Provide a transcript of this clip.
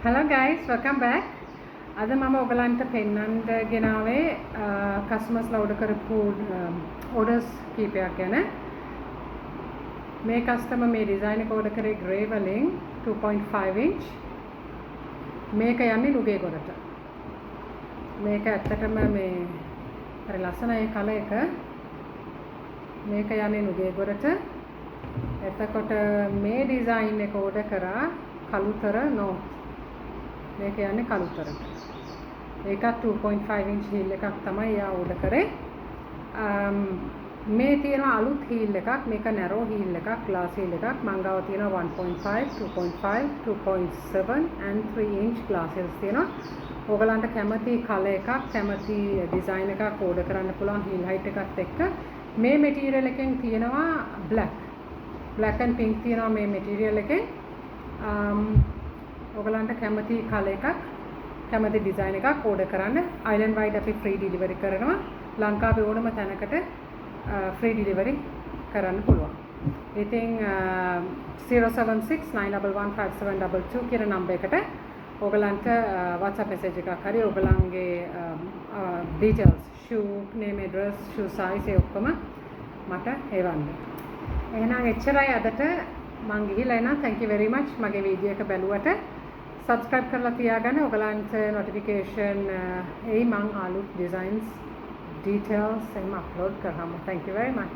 Hello guys, welcome back. අද මම ඔයගලන්ට පෙන්වන්න ගෙනාවේ කස්ටමර්ස්ලා ඕඩර් කරපු ඕඩර්ස් කීපයක් ගැන. මේ කස්ටමර් මේ ඩිසයින් එක ඕඩර් කරේ ග්‍රේ වලින් 2.5 inch. මේක යන්නේ නුගේගොඩට. මේක ඇත්තටම මේ හරි ලස්සනයි කලර් එක. මේක යන්නේ නුගේගොඩට. එතකොට මේ ඩිසයින් එක ඕඩර් කරා කලුතර north. මේක යන්නේ කලුතරට. ඒකත් 2.5 inch heel එකක් තමයි යා ඕඩර් කරේ. මේ තියෙන අලුත් heel එකක්. මේක narrow heel එකක්, glass heel එකක්. මං ගාව තියෙනවා 1.5, 2.5, 2.7 and 3 inch glass heels තියෙනවා. ඕගලන්ට කැමති කලර් එකක්, කැමති ඩිසයින් එකක් ඕඩර් කරන්න පුළුවන් heel height එකත් එක්ක. මේ material එකෙන් තියෙනවා black and pink තියෙනවා මේ material එකෙන්. ඔයගලන්ට කැමති කලර් එකක් කැමති ඩිසයින් එකක් ඕඩර් කරන්න. island wide අපි free delivery කරනවා. ලංකාවේ ඕනම තැනකට free delivery කරන්න පුළුවන්. ඉතින් 076911572 කියන නම්බර් එකට ඔයගලන්ට WhatsApp message එකක් හරි ඔයගලන්ගේ details, shoe name, address, shoe size ඒ ඔක්කොම මට එවන්න. එහෙනම් එච්චරයි අදට. මං ගිහිලා එනවා. thank you very much මගේ වීඩියෝ එක බැලුවට. subscribe කරලා තියාගන්න. ඔයගලන්ට notification එයි මං අලුත් designs details එහෙම upload කරාම. thank you very much.